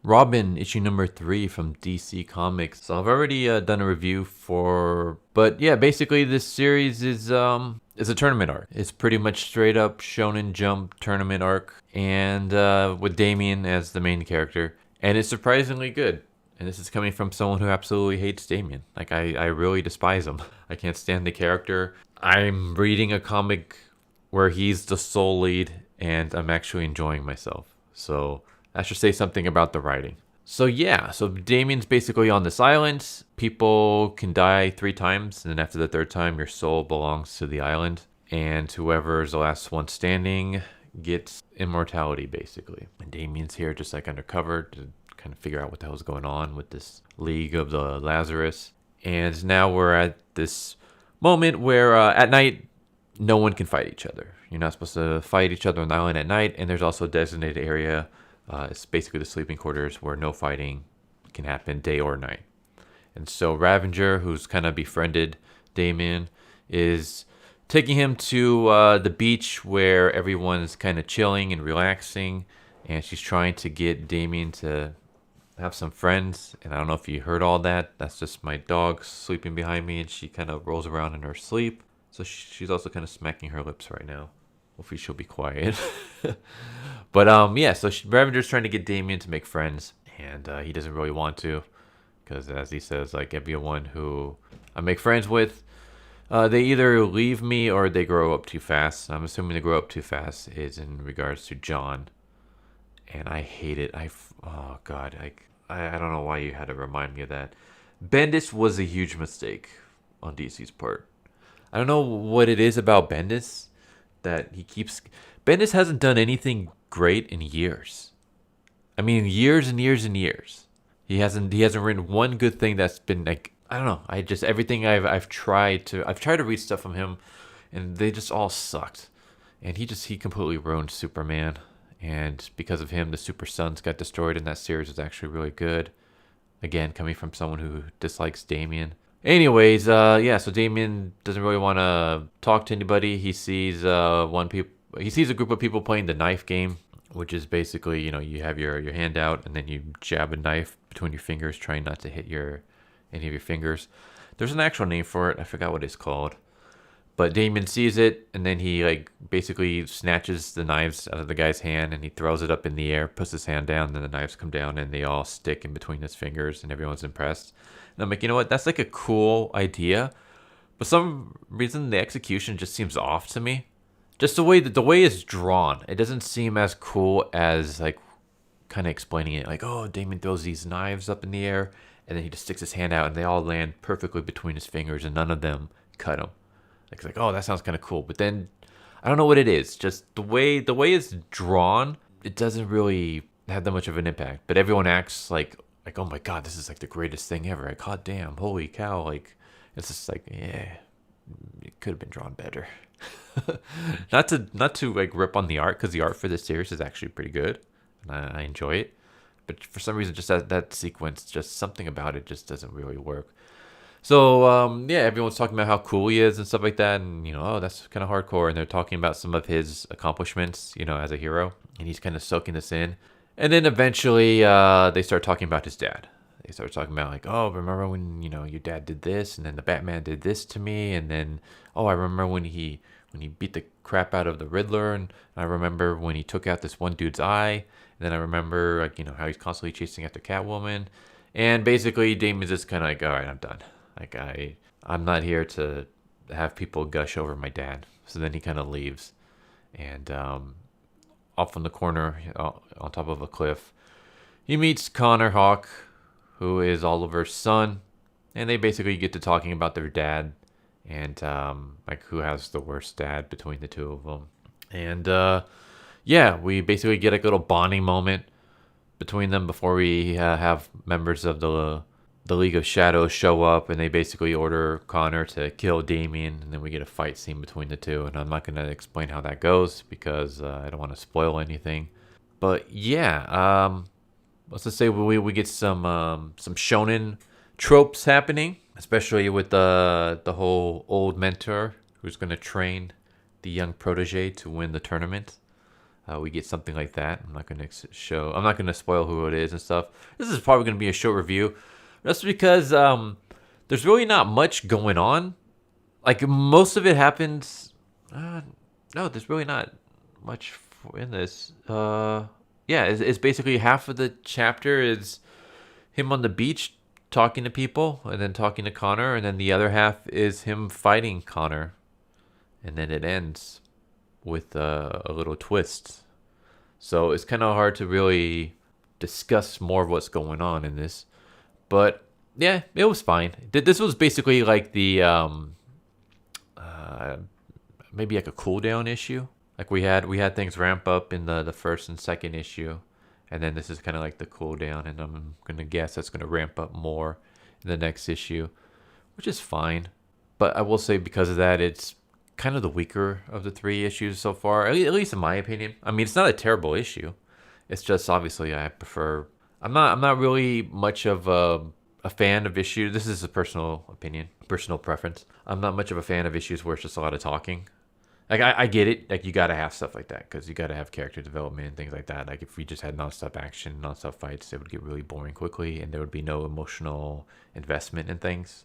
Robin issue number 3 from DC Comics. So I've already done a review for, but yeah, basically this series is a tournament arc. It's pretty much straight up Shonen Jump tournament arc, and with Damian as the main character, and it's surprisingly good. And this is coming from someone who absolutely hates Damian. Like I really despise him. I can't stand the character. I'm reading a comic where he's the sole lead, and I'm actually enjoying myself. So that should say something about the writing. So yeah, so Damien's basically on this island. People can die 3 times, and then after the 3rd time, your soul belongs to the island. And whoever's the last one standing gets immortality, basically. And Damien's here just like undercover to kind of figure out what the hell's going on with this League of the Lazarus. And now we're at this moment where at night, no one can fight each other. You're not supposed to fight each other on the island at night, and there's also a designated area. It's basically the sleeping quarters where no fighting can happen day or night. And so Ravenger, who's kind of befriended Damien, is taking him to the beach where everyone's kind of chilling and relaxing, and she's trying to get Damien to have some friends. And I don't know if you heard all that. That's just my dog sleeping behind me, and she kind of rolls around in her sleep. So she's also kind of smacking her lips right now. Hopefully she'll be quiet. But yeah, so Ravenger's trying to get Damien to make friends, and he doesn't really want to, because as he says, like everyone who I make friends with, they either leave me or they grow up too fast. I'm assuming they grow up too fast is in regards to John, and I hate it. Oh god, I don't know why you had to remind me of that. Bendis was a huge mistake on DC's part. I don't know what it is about Bendis that he keeps. Bendis hasn't done anything great in years. I mean, years and years and years. He hasn't written one good thing that's been like, I don't know. I just everything I've tried to read stuff from him, and they just all sucked. And he completely ruined Superman. And because of him, the Super Sons got destroyed, and that series was actually really good. Again, coming from someone who dislikes Damien. Anyways, yeah, so Damien doesn't really want to talk to anybody. He sees he sees a group of people playing the knife game, which is basically, you have your hand out and then you jab a knife between your fingers, trying not to hit any of your fingers. There's an actual name for it. I forgot what it's called. But Damien sees it, and then he like basically snatches the knives out of the guy's hand, and he throws it up in the air, puts his hand down, and then the knives come down, and they all stick in between his fingers, and everyone's impressed. And I'm like, you know what? That's like a cool idea, but some reason the execution just seems off to me. Just the way it's drawn, it doesn't seem as cool as like kind of explaining it. Like, oh, Damien throws these knives up in the air, and then he just sticks his hand out, and they all land perfectly between his fingers, and none of them cut him. It's like, oh, that sounds kind of cool. But then I don't know what it is. Just the way it's drawn, it doesn't really have that much of an impact. But everyone acts like, oh my god, this is like the greatest thing ever. Like, god damn, holy cow. Like, it's just like, yeah, it could have been drawn better. not to like rip on the art, because the art for this series is actually pretty good, and I enjoy it. But for some reason, just that sequence, just something about it just doesn't really work. So, yeah, everyone's talking about how cool he is and stuff like that. And, oh, that's kind of hardcore. And they're talking about some of his accomplishments, as a hero. And he's kind of soaking this in. And then eventually they start talking about his dad. They start talking about like, oh, remember when, your dad did this? And then the Batman did this to me. And then, oh, I remember when he beat the crap out of the Riddler. And I remember when he took out this one dude's eye. And then I remember, like, how he's constantly chasing after Catwoman. And basically, Damien's just kind of like, all right, I'm done. Like, I'm not here to have people gush over my dad. So then he kind of leaves. And off in the corner, on top of a cliff, he meets Connor Hawk, who is Oliver's son. And they basically get to talking about their dad. And, like, who has the worst dad between the two of them. And, yeah, we basically get a little bonding moment between them before we have members of the League of Shadows show up, and they basically order Connor to kill Damien, and then we get a fight scene between the two. And I'm not going to explain how that goes because I don't want to spoil anything. But yeah, let's just say we get some shonen tropes happening, especially with the whole old mentor who's going to train the young protege to win the tournament. we get something like that. I'm not gonna I'm not gonna spoil who it is and stuff. This is probably gonna be a short review, just because there's really not much going on. Like most of it happens. No, there's really not much in this. Yeah, it's basically half of the chapter is him on the beach talking to people and then talking to Connor, and then the other half is him fighting Connor, and then it ends with a little twist. So it's kind of hard to really discuss more of what's going on in this, but yeah, it was fine. This was basically like the maybe like a cooldown issue. Like we had things ramp up in the first and second issue, and then this is kind of like the cooldown, and I'm gonna guess that's gonna ramp up more in the next issue, which is fine. But I will say because of that, it's kind of the weaker of the 3 issues so far, at least in my opinion. I mean, it's not a terrible issue. It's just obviously I prefer. I'm not really much of a fan of issues. This is a personal opinion, personal preference. I'm not much of a fan of issues where it's just a lot of talking. Like I get it. Like you gotta have stuff like that because you gotta have character development and things like that. Like if we just had nonstop action, nonstop fights, it would get really boring quickly, and there would be no emotional investment in things.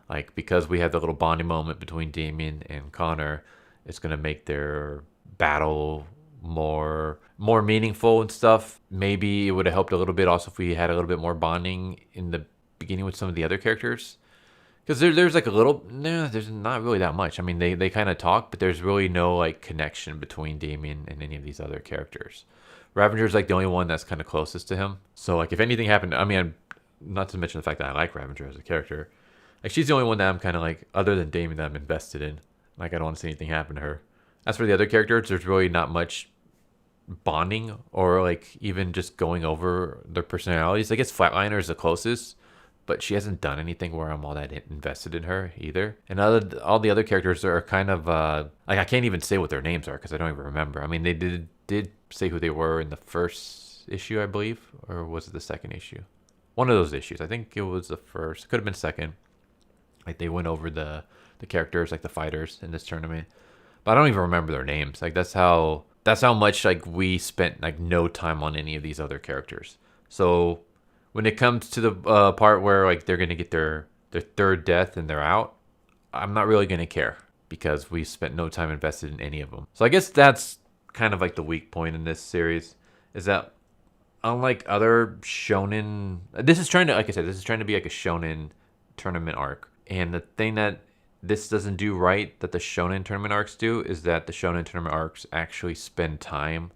Like because we have the little bonding moment between Damian and Connor, it's gonna make their battle more meaningful and stuff. Maybe it would have helped a little bit also if we had a little bit more bonding in the beginning with some of the other characters. Because there's like a little, no, there's not really that much. I mean, they kind of talk, but there's really no like connection between Damian and any of these other characters. Ravenger's like the only one that's kind of closest to him. So like if anything happened, I mean, not to mention the fact that I like Ravenger as a character. Like she's the only one that I'm kind of like, other than Damian, that I'm invested in. Like I don't want to see anything happen to her. As for the other characters, there's really not much bonding or like even just going over their personalities. I guess Flatliner is the closest, but she hasn't done anything where I'm all that invested in her either. And all the other characters are kind of like I can't even say what their names are because I don't even remember. I mean, they did say who they were in the first issue, I believe, or was it the second issue? One of those issues. I think it was the first. It could have been second. Like they went over the characters, like the fighters in this tournament, but I don't even remember their names. Like that's how much like we spent like no time on any of these other characters. So when it comes to the part where like they're gonna get their third death and they're out, I'm not really gonna care because we spent no time invested in any of them. So I guess that's kind of like the weak point in this series is that unlike other shonen, this is trying to, like I said, this is trying to be like a shonen tournament arc. And the thing that this doesn't do right that the shonen tournament arcs do is that the shonen tournament arcs actually spend time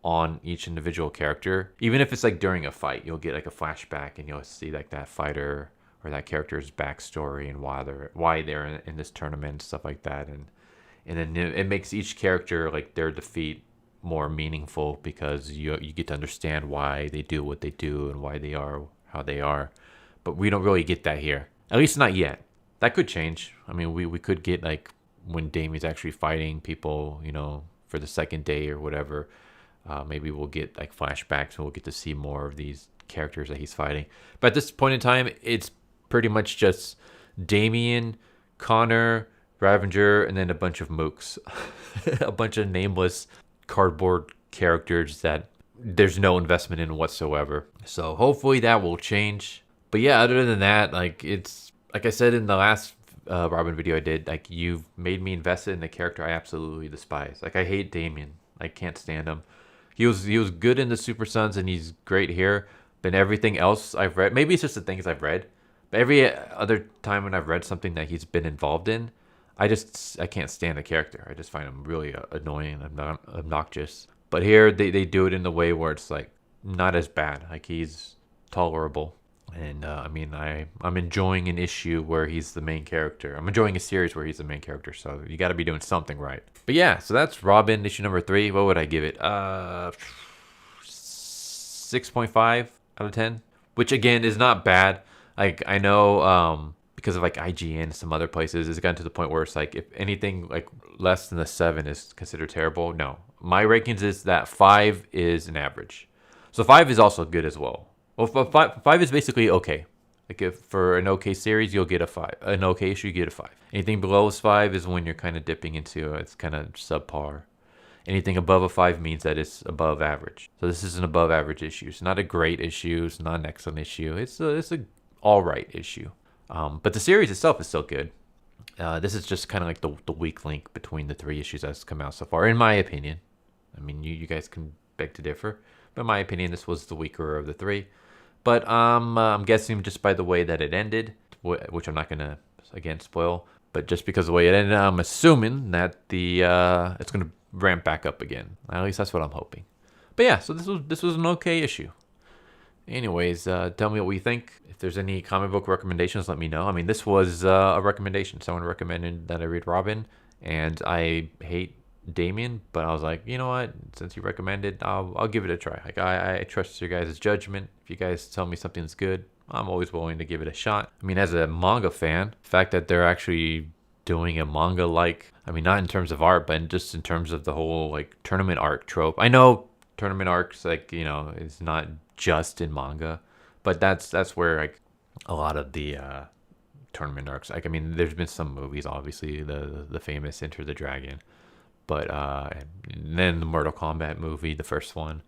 on each individual character. Even if it's like during a fight, you'll get like a flashback and you'll see like that fighter or that character's backstory and why they're in this tournament and stuff like that. And then it makes each character like their defeat more meaningful because you get to understand why they do what they do and why they are how they are. But we don't really get that here. At least not yet. That could change. I mean, we could get like when Damien's actually fighting people, you know, for the second day or whatever. Maybe we'll get like flashbacks and we'll get to see more of these characters that he's fighting. But at this point in time, it's pretty much just Damian, Connor, Ravenger, and then a bunch of mooks. A bunch of nameless cardboard characters that there's no investment in whatsoever. So hopefully that will change. But yeah, other than that, like it's like I said in the last Robin video I did, like you've made me invested in a character I absolutely despise. Like I hate Damian. I can't stand him. He was good in the Super Sons and he's great here. But everything else I've read, maybe it's just the things I've read. But every other time when I've read something that he's been involved in, I can't stand the character. I just find him really annoying and obnoxious. But here they do it in the way where it's like not as bad. Like he's tolerable. And I mean, I'm enjoying an issue where he's the main character. I'm enjoying a series where he's the main character. So you got to be doing something right. But yeah, so that's Robin issue number 3. What would I give it? 6.5 out of 10, which again is not bad. Like I know because of like IGN and some other places, it's gotten to the point where it's like if anything like less than a 7 is considered terrible. No, my rankings is that 5 is an average. So 5 is also good as well. Well, 5 is basically okay. Like if for an okay series, you'll get a 5. An okay issue, you get a 5. Anything below 5 is when you're kind of dipping into it's kind of subpar. Anything above a 5 means that it's above average. So this is an above average issue. It's not a great issue. It's not an excellent issue. It's a all right issue. But the series itself is still good. This is just kind of like the weak link between the 3 issues that's come out so far, in my opinion. I mean, you guys can beg to differ, but in my opinion, this was the weaker of the 3. But I'm guessing just by the way that it ended, which I'm not gonna again spoil, but just because of the way it ended, I'm assuming that the it's gonna ramp back up again. At least that's what I'm hoping. But yeah, so this was an okay issue. Anyways, tell me what you think. If there's any comic book recommendations, let me know. I mean, this was a recommendation. Someone recommended that I read Robin, and I hate Damian, but I was like, you know what? Since you recommended, I'll give it a try. Like I trust your guys' judgment. If you guys tell me something's good, I'm always willing to give it a shot. I mean, as a manga fan, the fact that they're actually doing a manga like, I mean, not in terms of art, but just in terms of the whole like tournament arc trope. I know tournament arcs, like, you know, it's not just in manga, but that's where like a lot of the tournament arcs, like, I mean, there's been some movies, obviously the famous Enter the Dragon, but and then the Mortal Kombat movie, the first one,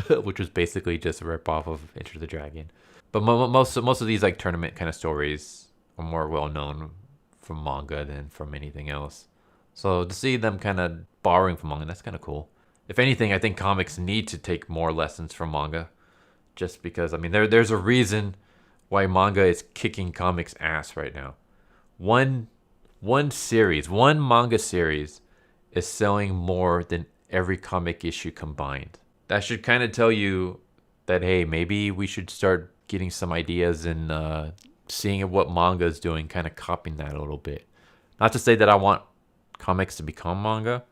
which was basically just a rip off of Enter the Dragon. But most of these like tournament kind of stories are more well known from manga than from anything else. So to see them kind of borrowing from manga, that's kind of cool. If anything, I think comics need to take more lessons from manga, just because, I mean, there's a reason why manga is kicking comics ass right now. One manga series is selling more than every comic issue combined. That should kind of tell you that, hey, maybe we should start getting some ideas and seeing what manga is doing, kind of copying that a little bit. Not to say that I want comics to become manga,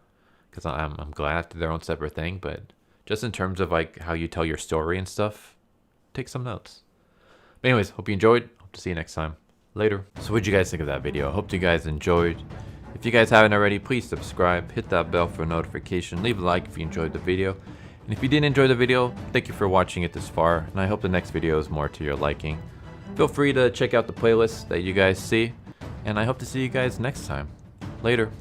because I'm glad they're their own separate thing, but just in terms of like how you tell your story and stuff, take some notes. But anyways, hope you enjoyed. Hope to see you next time. Later. So what'd you guys think of that video? I hope you guys enjoyed. If you guys haven't already, please subscribe, hit that bell for a notification, leave a like if you enjoyed the video. And if you didn't enjoy the video, thank you for watching it this far, and I hope the next video is more to your liking. Feel free to check out the playlist that you guys see, and I hope to see you guys next time. Later.